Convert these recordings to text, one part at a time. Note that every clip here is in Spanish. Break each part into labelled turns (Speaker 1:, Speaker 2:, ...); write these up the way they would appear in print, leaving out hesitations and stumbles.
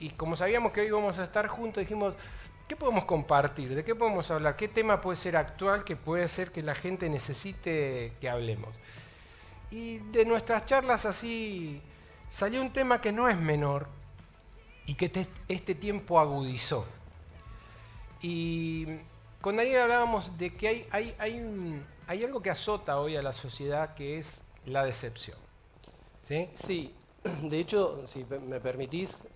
Speaker 1: y como sabíamos que hoy íbamos a estar juntos, dijimos, ¿qué podemos compartir? ¿De qué podemos hablar? ¿Qué tema puede ser actual que puede ser que la gente necesite que hablemos? Y de nuestras charlas así salió un tema que no es menor y que este tiempo agudizó. Y con Daniel hablábamos de que hay algo que azota hoy a la sociedad, que es la decepción. ¿Sí?
Speaker 2: Sí, de hecho, si me permitís,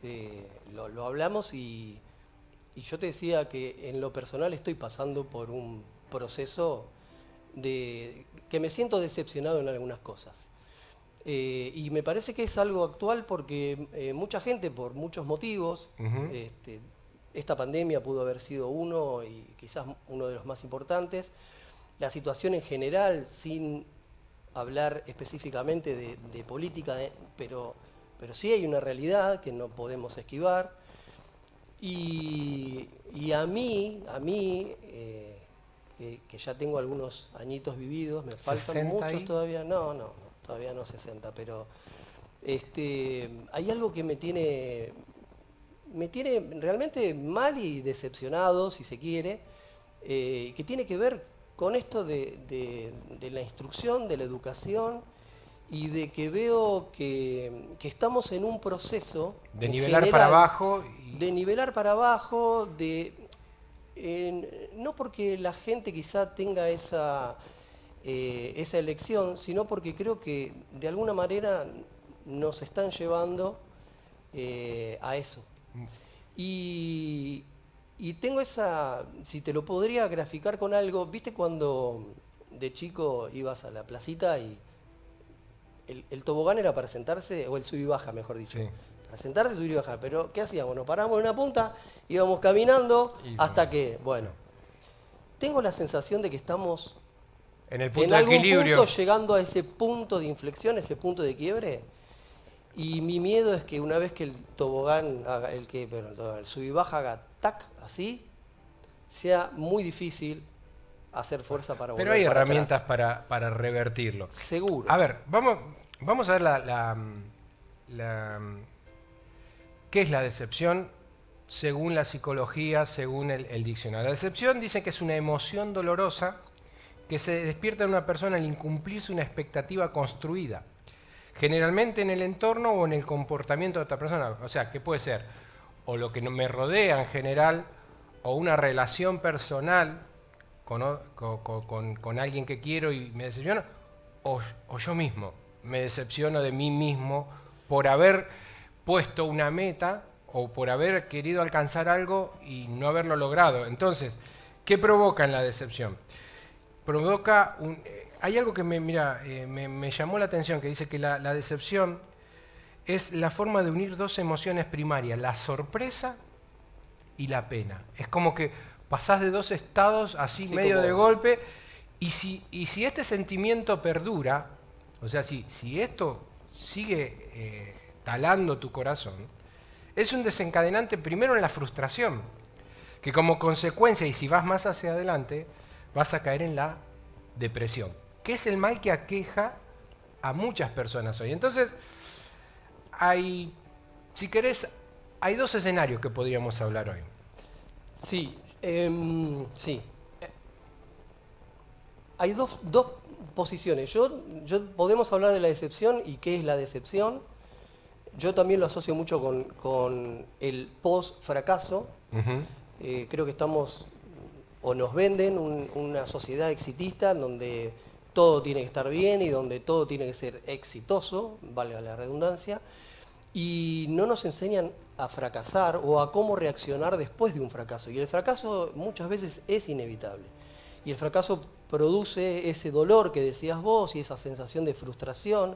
Speaker 2: lo hablamos y yo te decía que en lo personal estoy pasando por un proceso de que me siento decepcionado en algunas cosas. Y me parece que es algo actual porque mucha gente, por muchos motivos,
Speaker 1: Ujú.
Speaker 2: esta pandemia pudo haber sido uno y quizás uno de los más importantes, la situación en general, sin hablar específicamente de política, pero sí hay una realidad que no podemos esquivar. Y que ya tengo algunos añitos vividos, me faltan
Speaker 1: 60
Speaker 2: muchos
Speaker 1: y...
Speaker 2: todavía, no, todavía no 60, pero hay algo que me tiene realmente mal y decepcionado, si se quiere, que tiene que ver con esto de la instrucción, de la educación, y de que veo que estamos en un proceso,
Speaker 1: De
Speaker 2: en
Speaker 1: nivelar para
Speaker 2: general,
Speaker 1: abajo y...
Speaker 2: de nivelar para abajo, no porque la gente quizá tenga esa elección, sino porque creo que de alguna manera nos están llevando a eso. Y, y tengo si te lo podría graficar con algo, ¿viste cuando de chico ibas a la placita y el tobogán era para sentarse, o el sub y baja, mejor dicho?
Speaker 1: Sí.
Speaker 2: Para sentarse, subir y bajar. Pero ¿qué hacíamos? Nos paramos en una punta, íbamos caminando
Speaker 1: Y
Speaker 2: hasta que, bueno, tengo la sensación de que estamos
Speaker 1: en el
Speaker 2: en
Speaker 1: punto de
Speaker 2: algún
Speaker 1: equilibrio.
Speaker 2: punto llegando a ese punto de inflexión, ese punto de quiebre. Y mi miedo es que una vez que el tobogán haga, el sub y baja haga tac, así, sea muy difícil hacer fuerza para
Speaker 1: Pero
Speaker 2: volver
Speaker 1: hay
Speaker 2: para
Speaker 1: herramientas
Speaker 2: atrás.
Speaker 1: para revertirlo.
Speaker 2: Seguro.
Speaker 1: A ver, vamos a ver la- qué es la decepción según la psicología, según el diccionario. La decepción dice que es una emoción dolorosa que se despierta en una persona al incumplirse una expectativa construida, generalmente en el entorno o en el comportamiento de otra persona. O sea, que puede ser o lo que me rodea en general, o una relación personal con alguien que quiero y me decepciono, o yo mismo me decepciono de mí mismo por haber puesto una meta o por haber querido alcanzar algo y no haberlo logrado. Entonces, ¿qué provoca en la decepción? Provoca hay algo que me llamó la atención, que dice que la decepción es la forma de unir dos emociones primarias, la sorpresa y la pena. Es como que pasás de dos estados así
Speaker 2: Sí,
Speaker 1: medio de
Speaker 2: como,
Speaker 1: golpe, y si este sentimiento perdura, o sea, si esto sigue talando tu corazón, es un desencadenante primero en la frustración, que como consecuencia, y si vas más hacia adelante, vas a caer en la depresión, que es el mal que aqueja a muchas personas hoy. Entonces, si querés, hay dos escenarios que podríamos hablar hoy.
Speaker 2: sí, sí. Hay dos posiciones. Podemos hablar de la decepción y qué es la decepción. Yo también lo asocio mucho con el post-fracaso.
Speaker 1: Ujú.
Speaker 2: Creo que estamos, o nos venden una sociedad exitista en donde todo tiene que estar bien y donde todo tiene que ser exitoso, valga la redundancia, y no nos enseñan a fracasar o a cómo reaccionar después de un fracaso. Y el fracaso muchas veces es inevitable. Y el fracaso produce ese dolor que decías vos y esa sensación de frustración.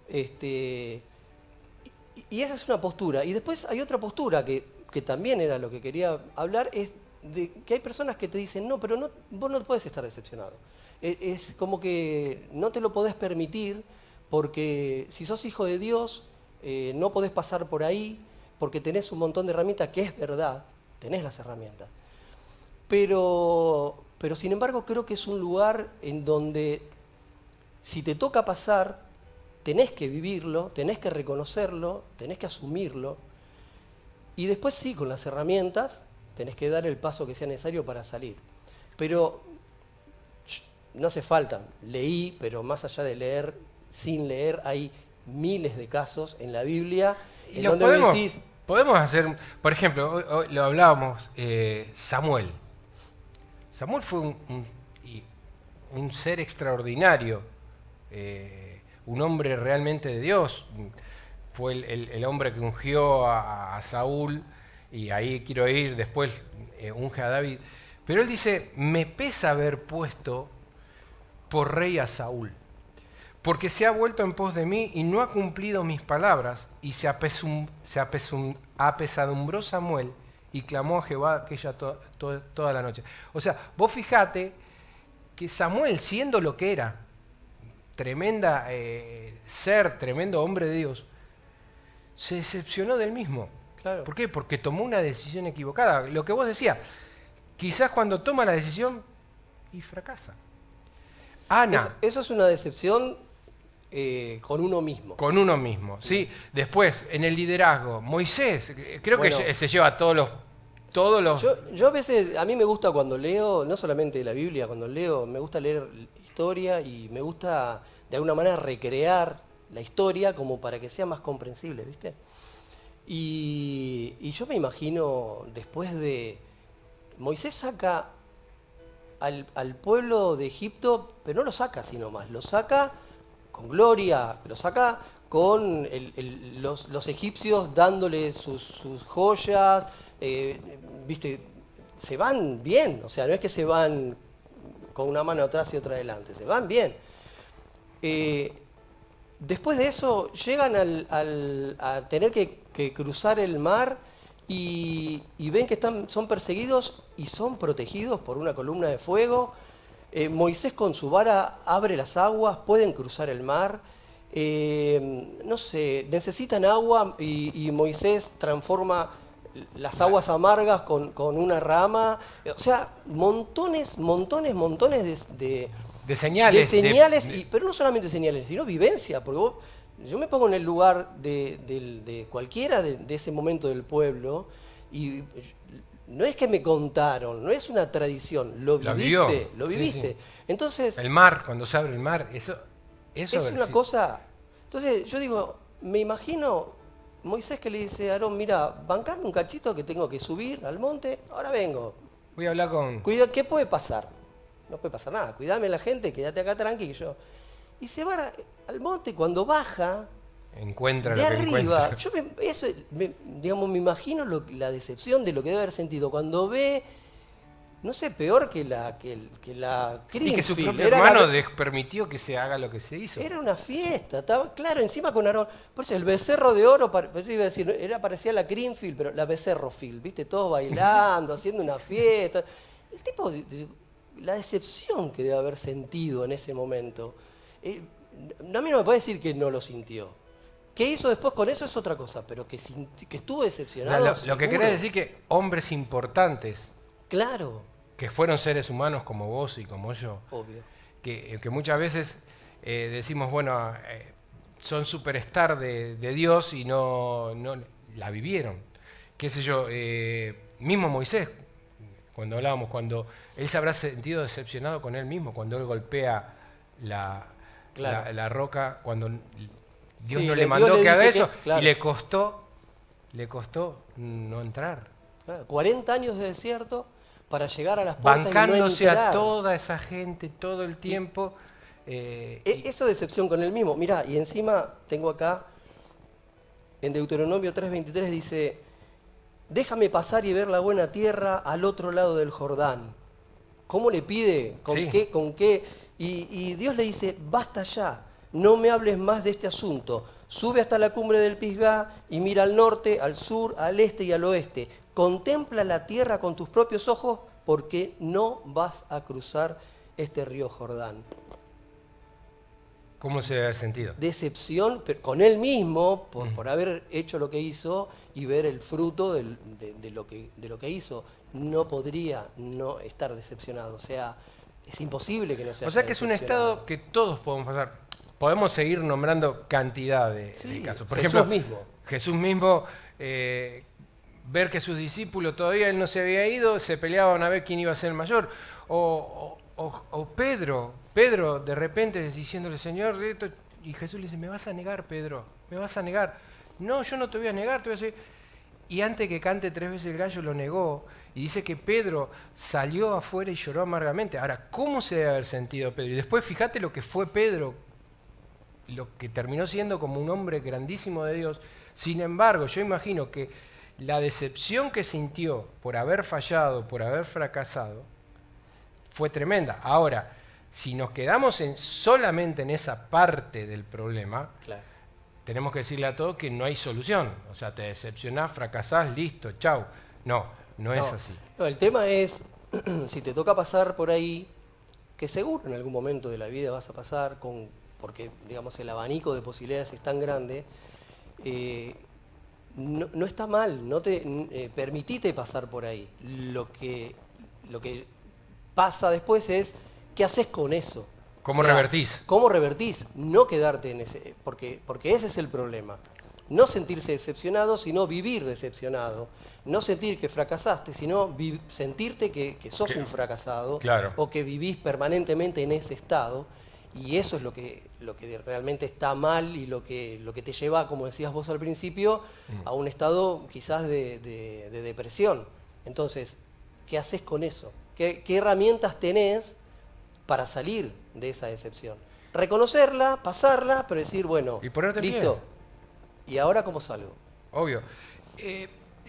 Speaker 2: Este, y esa es una postura. Y después hay otra postura que también era lo que quería hablar, es de que hay personas que te dicen, no, pero no, vos no puedes estar decepcionado. Es como que no te lo podés permitir porque si sos hijo de Dios, no podés pasar por ahí porque tenés un montón de herramientas, que es verdad, tenés las herramientas. Pero sin embargo creo que es un lugar en donde si te toca pasar, tenés que vivirlo, tenés que reconocerlo, tenés que asumirlo Y después sí, con las herramientas tenés que dar el paso que sea necesario para salir. Pero no hace falta, leí, pero más allá de leer, sin leer, hay miles de casos en la Biblia
Speaker 1: Y
Speaker 2: en
Speaker 1: los
Speaker 2: donde
Speaker 1: podemos,
Speaker 2: decís,
Speaker 1: podemos hacer, por ejemplo, hoy lo hablábamos, Samuel. Samuel fue un ser extraordinario, un hombre realmente de Dios. Fue el hombre que ungió a Saúl, y ahí quiero ir, después unge a David. Pero él dice, me pesa haber puesto por rey a Saúl, porque se ha vuelto en pos de mí y no ha cumplido mis palabras, y apesadumbró Samuel y clamó a Jehová toda la noche. O sea, vos fijate que Samuel, siendo lo que era, tremenda ser, tremendo hombre de Dios, se decepcionó del mismo.
Speaker 2: claro,
Speaker 1: ¿Por qué? Porque tomó una decisión equivocada. Lo que vos decías, quizás cuando toma la decisión y fracasa. Ana,
Speaker 2: eso es una decepción con uno mismo.
Speaker 1: con uno mismo, ¿sí? Después, en el liderazgo, Moisés, creo
Speaker 2: Bueno,
Speaker 1: que se lleva todos los...
Speaker 2: yo a veces, a mí me gusta cuando leo, no solamente la Biblia, cuando leo, me gusta leer historia y me gusta de alguna manera recrear la historia como para que sea más comprensible, ¿viste? Y yo me imagino, después de... Moisés saca al pueblo de Egipto, pero no lo saca así nomás, lo saca con gloria, lo saca con los egipcios dándole sus joyas, ¿viste? Se van bien, o sea, no es que se van con una mano atrás y otra adelante, se van bien. Después de eso llegan a tener que cruzar el mar y ven que son perseguidos y son protegidos por una columna de fuego. Moisés con su vara abre las aguas, pueden cruzar el mar. No sé, necesitan agua y Moisés transforma las aguas amargas con una rama. O sea, montones
Speaker 1: De señales.
Speaker 2: de señales, pero no solamente señales, sino vivencia, porque yo me pongo en el lugar de cualquiera de ese momento del pueblo y no es que me contaron, no es una tradición, lo viviste, lo viviste.
Speaker 1: Sí, sí.
Speaker 2: Entonces,
Speaker 1: El mar, cuando se abre el mar, eso
Speaker 2: es una cosa... Entonces yo digo, me imagino Moisés que le dice a Aarón, mira, bancame un cachito que tengo que subir al monte, ahora vengo.
Speaker 1: Voy a hablar con...
Speaker 2: Cuida, ¿qué puede pasar? No puede pasar nada, cuidame la gente, quédate acá tranqui que yo. Y se va al monte y cuando baja,
Speaker 1: Encuentra
Speaker 2: de
Speaker 1: lo que
Speaker 2: arriba,
Speaker 1: encuentra.
Speaker 2: digamos, me imagino la decepción de lo que debe haber sentido cuando ve, no sé, peor que la
Speaker 1: Y que su
Speaker 2: Greenfield.
Speaker 1: propio hermano permitió que se haga lo que se hizo.
Speaker 2: Era una fiesta, estaba claro, encima con Aarón. Por eso el becerro de oro, yo iba a decir, parecía la Greenfield, pero la Becerro Field, ¿viste? Todos bailando, haciendo una fiesta. El tipo, la decepción que debe haber sentido en ese momento. A mí no me puede decir que no lo sintió. ¿Qué hizo después con eso? Es otra cosa, pero que estuvo decepcionado.
Speaker 1: Lo que
Speaker 2: seguro.
Speaker 1: querés decir que hombres importantes,
Speaker 2: Claro,
Speaker 1: que fueron seres humanos como vos y como yo,
Speaker 2: obvio.
Speaker 1: que muchas veces decimos, bueno, son superstar de Dios y no la vivieron. Qué sé yo, mismo Moisés, cuando hablábamos, cuando él se habrá sentido decepcionado con él mismo, cuando él golpea
Speaker 2: Claro.
Speaker 1: la roca, cuando Dios
Speaker 2: Sí,
Speaker 1: no le
Speaker 2: Dios
Speaker 1: mandó
Speaker 2: le
Speaker 1: que haga
Speaker 2: dice
Speaker 1: eso,
Speaker 2: claro.
Speaker 1: y le costó no entrar.
Speaker 2: 40 años de desierto para llegar a las puertas y no
Speaker 1: Bancándose
Speaker 2: entrar.
Speaker 1: a toda esa gente todo el tiempo.
Speaker 2: Esa decepción con él mismo. Mirá, y encima tengo acá, en Deuteronomio 3:23 dice, déjame pasar y ver la buena tierra al otro lado del Jordán. ¿Cómo le pide? ¿Con
Speaker 1: Sí.
Speaker 2: qué? ¿Con qué? Y Dios le dice, basta ya, no me hables más de este asunto. Sube hasta la cumbre del Pisgah y mira al norte, al sur, al este y al oeste. Contempla la tierra con tus propios ojos porque no vas a cruzar este río Jordán.
Speaker 1: ¿Cómo se ha sentido?
Speaker 2: Decepción pero con él mismo por haber hecho lo que hizo y ver el fruto de lo que hizo. No podría no estar decepcionado. O sea, es imposible que no sea.
Speaker 1: O sea que es un estado que todos podemos pasar. Podemos seguir nombrando cantidad de
Speaker 2: Sí,
Speaker 1: casos. Por
Speaker 2: Jesús
Speaker 1: ejemplo,
Speaker 2: mismo.
Speaker 1: Jesús mismo ver que sus discípulos todavía él no se había ido, se peleaban a ver quién iba a ser el mayor. O Pedro de repente diciéndole, Señor, y Jesús le dice, me vas a negar, Pedro, me vas a negar. No, yo no te voy a negar, te voy a decir. Y antes que cante 3 veces el gallo lo negó. Y dice que Pedro salió afuera y lloró amargamente. Ahora, ¿cómo se debe haber sentido Pedro? Y después fíjate lo que fue Pedro, lo que terminó siendo como un hombre grandísimo de Dios. Sin embargo, yo imagino que la decepción que sintió por haber fallado, por haber fracasado, fue tremenda. Ahora, si nos quedamos solamente en esa parte del problema,
Speaker 2: Claro.
Speaker 1: tenemos que decirle a todos que no hay solución. O sea, te decepcionás, fracasás, listo, chau. No es así.
Speaker 2: No, el tema es, si te toca pasar por ahí, que seguro en algún momento de la vida vas a pasar, porque digamos el abanico de posibilidades es tan grande, no está mal, permitite pasar por ahí. Lo que pasa después es, ¿qué haces con eso?
Speaker 1: ¿Cómo revertís?
Speaker 2: ¿Cómo revertís? No quedarte en ese, porque ese es el problema. No sentirse decepcionado, sino vivir decepcionado. No sentir que fracasaste, sino sentirte que sos un fracasado,
Speaker 1: Claro.
Speaker 2: o que vivís permanentemente en ese estado. Y eso es lo que realmente está mal y lo que te lleva, como decías vos al principio, a un estado quizás de depresión. Entonces, ¿qué haces con eso? ¿Qué herramientas tenés para salir de esa decepción? Reconocerla, pasarla, pero decir, bueno,
Speaker 1: Y ponerte en
Speaker 2: listo.
Speaker 1: pie.
Speaker 2: ¿Y ahora cómo salgo?
Speaker 1: Obvio.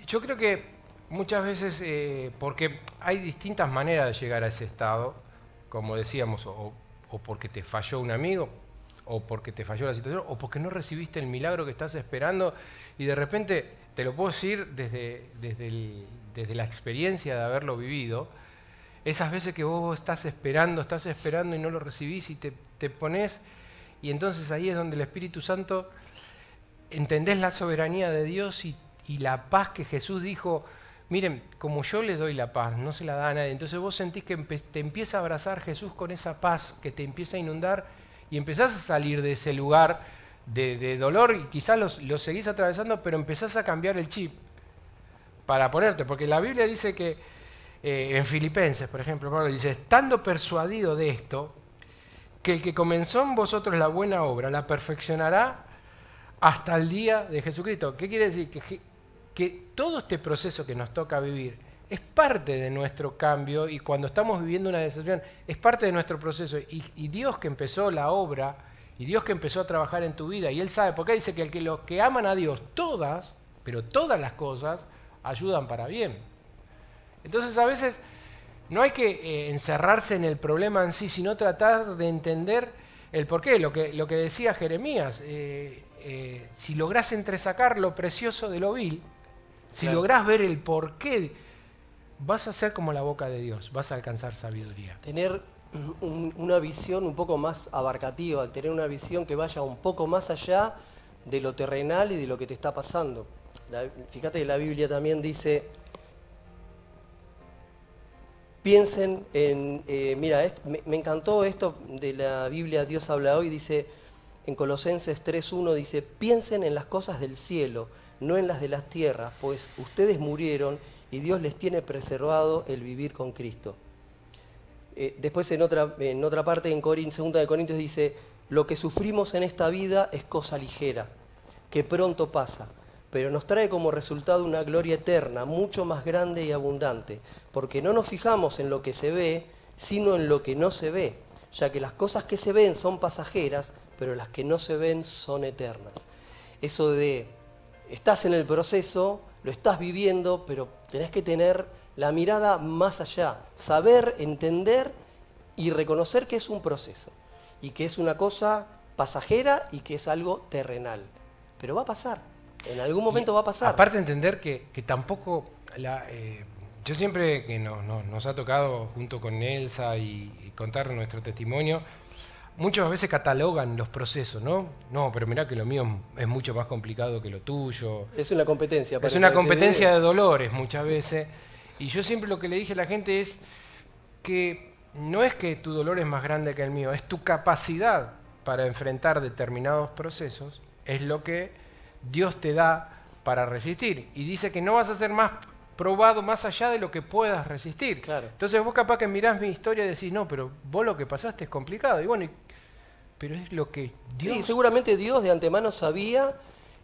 Speaker 1: Yo creo que muchas veces, porque hay distintas maneras de llegar a ese estado, como decíamos, o porque te falló un amigo, o porque te falló la situación, o porque no recibiste el milagro que estás esperando, y de repente, te lo puedo decir desde la experiencia de haberlo vivido, esas veces que vos estás esperando y no lo recibís y te pones, y entonces ahí es donde el Espíritu Santo entendés la soberanía de Dios y la paz que Jesús dijo, miren, como yo les doy la paz, no se la da a nadie. Entonces vos sentís que te empieza a abrazar Jesús con esa paz que te empieza a inundar y empezás a salir de ese lugar de dolor y quizás lo seguís atravesando, pero empezás a cambiar el chip para ponerte. Porque la Biblia dice que, en Filipenses, por ejemplo, Pablo dice, estando persuadido de esto, que el que comenzó en vosotros la buena obra, la perfeccionará hasta el día de Jesucristo. ¿Qué quiere decir? Que todo este proceso que nos toca vivir es parte de nuestro cambio y cuando estamos viviendo una decepción es parte de nuestro proceso. Y Dios que empezó la obra y Dios que empezó a trabajar en tu vida y Él sabe, porque dice que los que aman a Dios, pero todas las cosas ayudan para bien. Entonces a veces no hay que encerrarse en el problema en sí, sino tratar de entender el porqué, lo que decía Jeremías. Si lográs entresacar lo precioso de lo vil, si
Speaker 2: Claro.
Speaker 1: lográs ver el porqué, vas a ser como la boca de Dios, vas a alcanzar sabiduría.
Speaker 2: Tener una visión un poco más abarcativa, tener una visión que vaya un poco más allá de lo terrenal y de lo que te está pasando. Fíjate que la Biblia también dice, piensen en, mira, me encantó esto de la Biblia, Dios habla hoy, dice, en Colosenses 3.1 dice, piensen en las cosas del cielo, no en las de las tierras, pues ustedes murieron y Dios les tiene preservado el vivir con Cristo. Después en otra parte, en 2 de Corintios dice, lo que sufrimos en esta vida es cosa ligera, que pronto pasa, pero nos trae como resultado una gloria eterna, mucho más grande y abundante, porque no nos fijamos en lo que se ve, sino en lo que no se ve, ya que las cosas que se ven son pasajeras, pero las que no se ven son eternas. Eso de, estás en el proceso, lo estás viviendo, pero tenés que tener la mirada más allá, saber, entender y reconocer que es un proceso, y que es una cosa pasajera y que es algo terrenal. Pero va a pasar, en algún momento va a pasar.
Speaker 1: Aparte entender que tampoco, yo siempre que nos ha tocado junto con Elsa y contar nuestro testimonio, muchas veces catalogan los procesos, ¿no? No, pero mirá que lo mío es mucho más complicado que lo tuyo.
Speaker 2: Es una competencia.
Speaker 1: Es una competencia de dolores muchas veces. Y yo siempre lo que le dije a la gente es que no es que tu dolor es más grande que el mío, es tu capacidad para enfrentar determinados procesos, es lo que Dios te da para resistir. Y dice que no vas a ser más probado más allá de lo que puedas resistir.
Speaker 2: Claro.
Speaker 1: Entonces vos capaz que mirás mi historia y decís, no, pero vos lo que pasaste es complicado. Y bueno, pero es lo que Dios...
Speaker 2: Sí, seguramente Dios de antemano sabía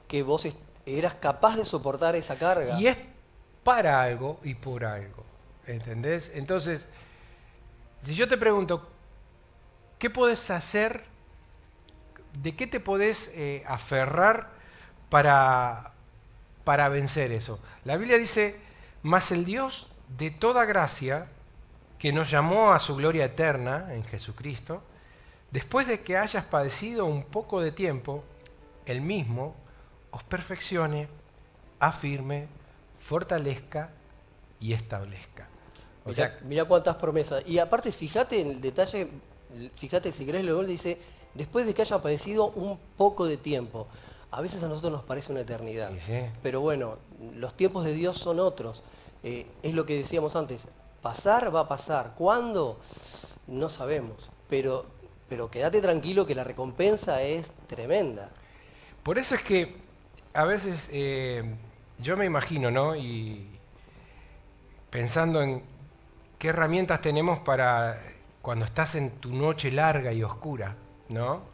Speaker 2: que vos eras capaz de soportar esa carga.
Speaker 1: Y es para algo y por algo, ¿entendés? Entonces, si yo te pregunto, ¿qué podés hacer? ¿De qué te podés aferrar para vencer eso? La Biblia dice, mas el Dios de toda gracia, que nos llamó a su gloria eterna en Jesucristo, después de que hayas padecido un poco de tiempo, Él mismo os perfeccione, afirme, fortalezca y establezca.
Speaker 2: Mirá cuántas promesas. Y aparte, fíjate en el detalle, fíjate si querés, luego dice, después de que haya padecido un poco de tiempo. A veces a nosotros nos parece una eternidad.
Speaker 1: Sí.
Speaker 2: Pero bueno, los tiempos de Dios son otros. Es lo que decíamos antes, pasar va a pasar. ¿Cuándo? No sabemos. Pero quédate tranquilo que la recompensa es tremenda.
Speaker 1: Por eso es que a veces yo me imagino, ¿no? Y pensando en qué herramientas tenemos para cuando estás en tu noche larga y oscura, ¿no?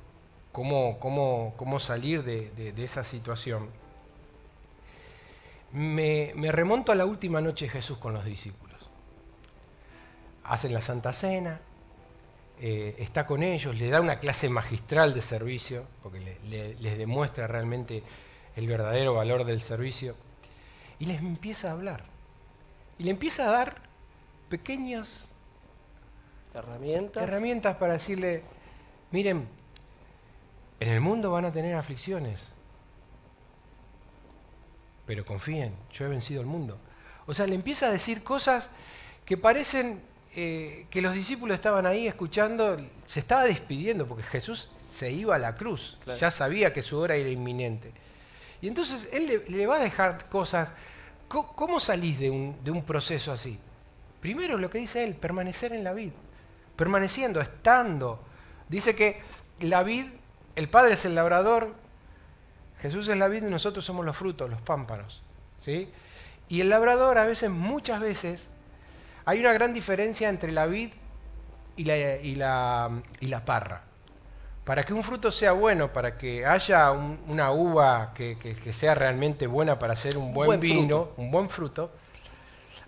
Speaker 1: ¿Cómo salir de esa situación? Me remonto a la última noche de Jesús con los discípulos. Hacen la Santa Cena, está con ellos, le da una clase magistral de servicio, porque les demuestra realmente el verdadero valor del servicio, y les empieza a hablar. Y le empieza a dar pequeñas herramientas para decirle, miren, en el mundo van a tener aflicciones, pero confíen, yo he vencido el mundo. O sea, le empieza a decir cosas que parecen que los discípulos estaban ahí escuchando, se estaba despidiendo porque Jesús se iba a la cruz,
Speaker 2: claro.
Speaker 1: Ya sabía que su hora era inminente. Y entonces él le va a dejar cosas. ¿Cómo salís de un proceso así? Primero lo que dice él, permanecer en la vid, permaneciendo, estando. Dice que la vid, el Padre es el labrador, Jesús es la vid y nosotros somos los frutos, los pámpanos, ¿sí? Y el labrador muchas veces, hay una gran diferencia entre la vid y la parra. Para que un fruto sea bueno, para que haya una uva que sea realmente buena para hacer un buen vino,
Speaker 2: fruto.
Speaker 1: un buen fruto,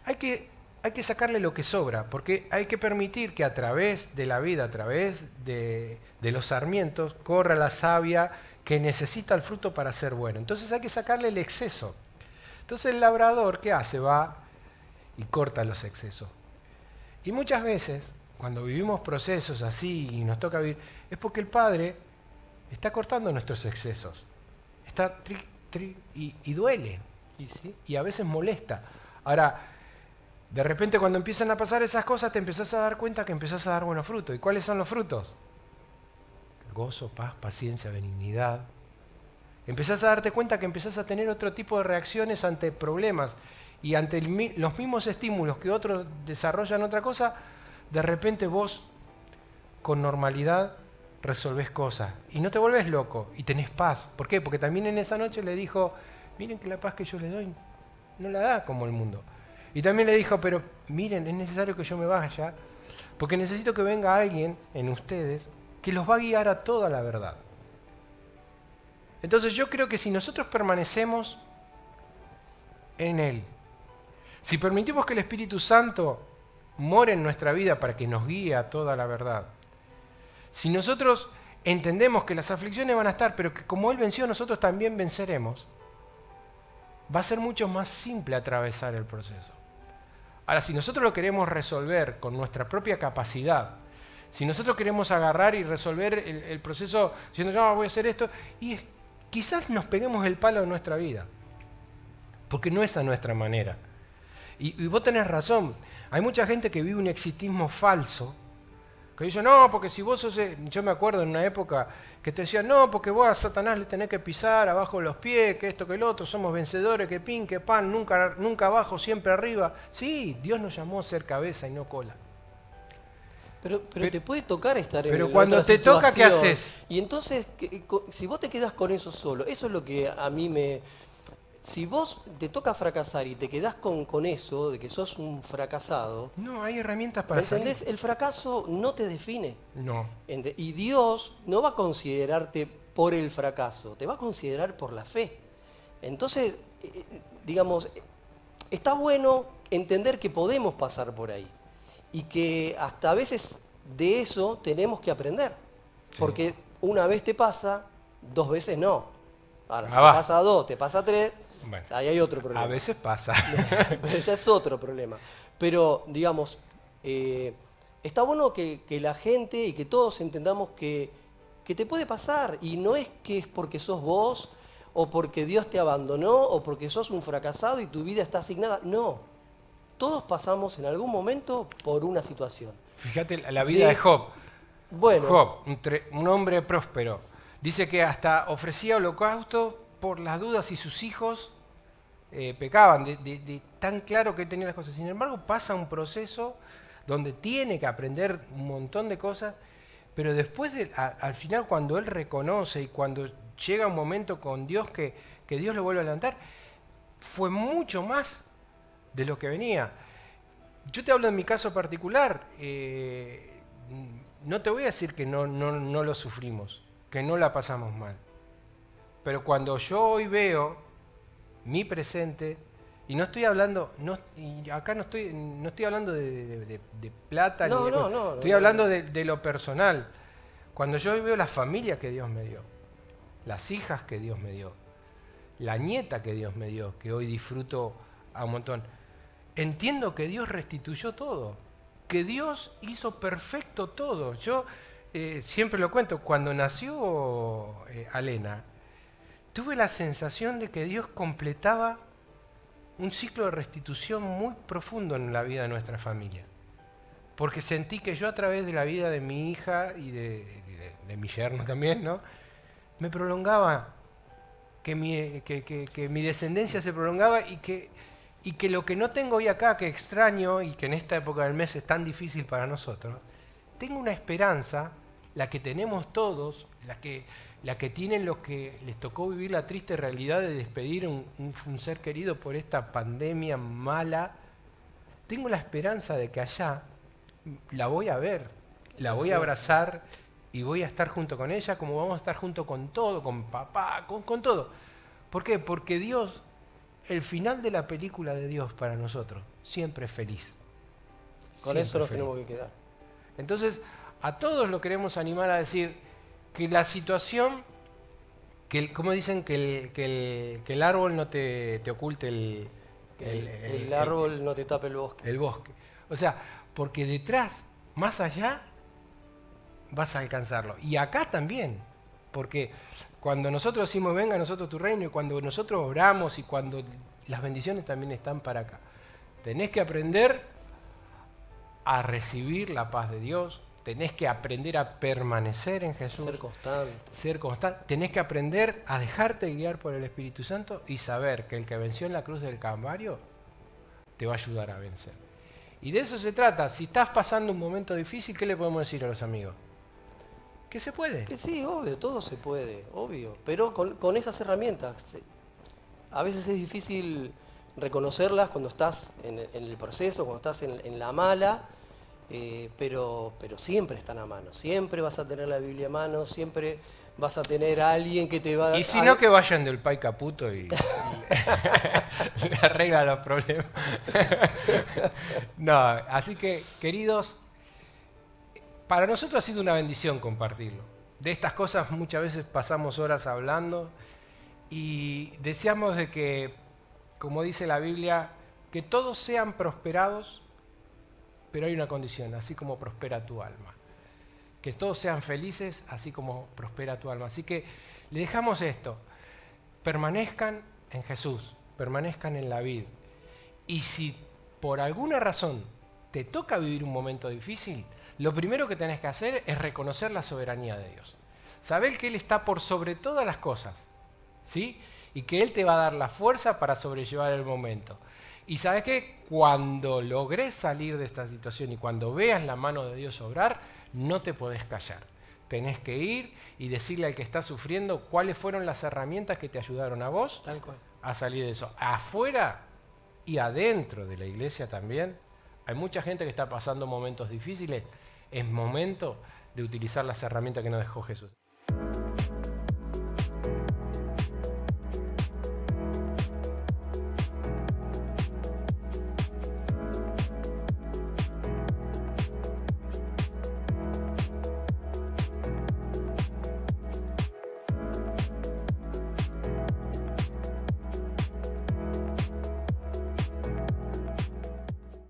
Speaker 1: hay que sacarle lo que sobra, porque hay que permitir que a través de la vida, a través de los sarmientos, corra la savia que necesita el fruto para ser bueno. Entonces hay que sacarle el exceso. Entonces el labrador, ¿qué hace? Va y corta los excesos. Y muchas veces, cuando vivimos procesos así y nos toca vivir, es porque el Padre está cortando nuestros excesos. Está y duele.
Speaker 2: ¿Y sí?
Speaker 1: Y a veces molesta. Ahora, de repente cuando empiezan a pasar esas cosas, te empezás a dar cuenta que empezás a dar buenos frutos. ¿Y cuáles son los frutos? Gozo, paz, paciencia, benignidad. Empezás a darte cuenta que empezás a tener otro tipo de reacciones ante problemas y ante los mismos estímulos que otros desarrollan otra cosa, de repente vos con normalidad resolvés cosas y no te volvés loco y tenés paz. ¿Por qué? Porque también en esa noche le dijo, miren que la paz que yo les doy no la da como el mundo. Y también le dijo, pero miren, es necesario que yo me vaya porque necesito que venga alguien en ustedes que los va a guiar a toda la verdad. Entonces yo creo que si nosotros permanecemos en Él, si permitimos que el Espíritu Santo more en nuestra vida para que nos guíe a toda la verdad, si nosotros entendemos que las aflicciones van a estar, pero que como Él venció, nosotros también venceremos, va a ser mucho más simple atravesar el proceso. Ahora, si nosotros lo queremos resolver con nuestra propia capacidad, si nosotros queremos agarrar y resolver el proceso diciendo, no, voy a hacer esto, y quizás nos peguemos el palo de nuestra vida, porque no es a nuestra manera. Y vos tenés razón, hay mucha gente que vive un exitismo falso, que dice, no, porque si vos sos... Yo me acuerdo en una época que te decían, no, porque vos a Satanás le tenés que pisar abajo los pies, que esto, que el otro, somos vencedores, que pin, que pan, nunca abajo, siempre arriba. Sí, Dios nos llamó a ser cabeza y no cola.
Speaker 2: Pero te puede tocar estar en
Speaker 1: pero cuando
Speaker 2: otra
Speaker 1: te toca, ¿qué
Speaker 2: situación.
Speaker 1: haces?
Speaker 2: Y entonces, si vos te quedás con eso solo, eso es lo que a mí si vos te toca fracasar y te quedás con eso, de que sos un fracasado,
Speaker 1: No, hay herramientas
Speaker 2: ¿me
Speaker 1: para salir.
Speaker 2: entendés? El fracaso no te define.
Speaker 1: No.
Speaker 2: Y Dios no va a considerarte por el fracaso, te va a considerar por la fe. Entonces, digamos, está bueno entender que podemos pasar por ahí y que hasta a veces de eso tenemos que aprender.
Speaker 1: Sí.
Speaker 2: Porque una vez te pasa, 2 veces no. Ahora, si te
Speaker 1: va.
Speaker 2: pasa 2, te pasa 3,
Speaker 1: Bueno,
Speaker 2: ahí hay otro problema.
Speaker 1: a veces pasa.
Speaker 2: Pero ya es otro problema. Pero, digamos, está bueno que la gente y que todos entendamos que te puede pasar. Y no es que es porque sos vos, o porque Dios te abandonó, o porque sos un fracasado y tu vida está asignada. No. Todos pasamos en algún momento por una situación.
Speaker 1: Fíjate la vida de Job.
Speaker 2: Bueno,
Speaker 1: Job, un hombre próspero, dice que hasta ofrecía holocausto por las dudas si sus hijos pecaban, de tan claro que él tenía las cosas. Sin embargo, pasa un proceso donde tiene que aprender un montón de cosas, pero después, al final, cuando él reconoce y cuando llega un momento con Dios que Dios lo vuelve a levantar, fue mucho más de lo que venía. Yo te hablo de mi caso particular. No te voy a decir que no lo sufrimos, que no la pasamos mal. Pero cuando yo hoy veo mi presente, y no estoy hablando, y acá no estoy hablando de plata,
Speaker 2: No,
Speaker 1: ni de
Speaker 2: no,
Speaker 1: cosas.
Speaker 2: no,
Speaker 1: Estoy
Speaker 2: no,
Speaker 1: hablando
Speaker 2: no.
Speaker 1: de lo personal. Cuando yo hoy veo la familia que Dios me dio, las hijas que Dios me dio, la nieta que Dios me dio, que hoy disfruto a un montón, entiendo que Dios restituyó todo, que Dios hizo perfecto todo. Yo siempre lo cuento, cuando nació Alena, tuve la sensación de que Dios completaba un ciclo de restitución muy profundo en la vida de nuestra familia. Porque sentí que yo a través de la vida de mi hija y de mi yerno también, ¿no? Me prolongaba, que mi descendencia se prolongaba y que lo que no tengo hoy acá, que extraño y que en esta época del mes es tan difícil para nosotros, tengo una esperanza, la que tenemos todos, la que tienen los que les tocó vivir la triste realidad de despedir un ser querido por esta pandemia mala. Tengo la esperanza de que allá la voy a ver, la voy a abrazar y voy a estar junto con ella, como vamos a estar junto con todo, con papá, con todo. ¿Por qué? Porque Dios, el final de la película de Dios para nosotros, siempre es feliz.
Speaker 2: Con
Speaker 1: Siempre
Speaker 2: eso nos
Speaker 1: feliz.
Speaker 2: tenemos que quedar.
Speaker 1: Entonces, a todos lo queremos animar a decir que la situación, como dicen, que el árbol no te oculte
Speaker 2: El árbol no te tape el bosque.
Speaker 1: el bosque. O sea, porque detrás, más allá, vas a alcanzarlo. Y acá también, porque cuando nosotros decimos venga a nosotros tu reino, y cuando nosotros oramos y cuando las bendiciones también están para acá, tenés que aprender a recibir la paz de Dios, tenés que aprender a permanecer en Jesús,
Speaker 2: Ser constante.
Speaker 1: ser constante, tenés que aprender a dejarte guiar por el Espíritu Santo y saber que el que venció en la cruz del Calvario te va a ayudar a vencer. Y de eso se trata. Si estás pasando un momento difícil, ¿qué le podemos decir a los amigos? Que se puede.
Speaker 2: Que sí, obvio, todo se puede, obvio. Pero con esas herramientas. A veces es difícil reconocerlas cuando estás en el proceso, cuando estás en la mala, pero siempre están a mano. Siempre vas a tener la Biblia a mano, siempre vas a tener a alguien que te va
Speaker 1: Y si no, que vayan del Pai Caputo y le arregla los problemas. No, así que, queridos, para nosotros ha sido una bendición compartirlo. De estas cosas muchas veces pasamos horas hablando y deseamos de que, como dice la Biblia, que todos sean prosperados, pero hay una condición, así como prospera tu alma. Que todos sean felices, así como prospera tu alma. Así que le dejamos esto. Permanezcan en Jesús, permanezcan en la vid. Y si por alguna razón te toca vivir un momento difícil, lo primero que tenés que hacer es reconocer la soberanía de Dios. Saber que Él está por sobre todas las cosas, ¿sí? Y que Él te va a dar la fuerza para sobrellevar el momento. Y sabes que cuando logres salir de esta situación y cuando veas la mano de Dios obrar, no te podés callar. Tenés que ir y decirle al que está sufriendo cuáles fueron las herramientas que te ayudaron a vos
Speaker 2: Tal cual.
Speaker 1: a salir de eso. Afuera y adentro de la iglesia también hay mucha gente que está pasando momentos difíciles. Es momento de utilizar las herramientas que nos dejó Jesús.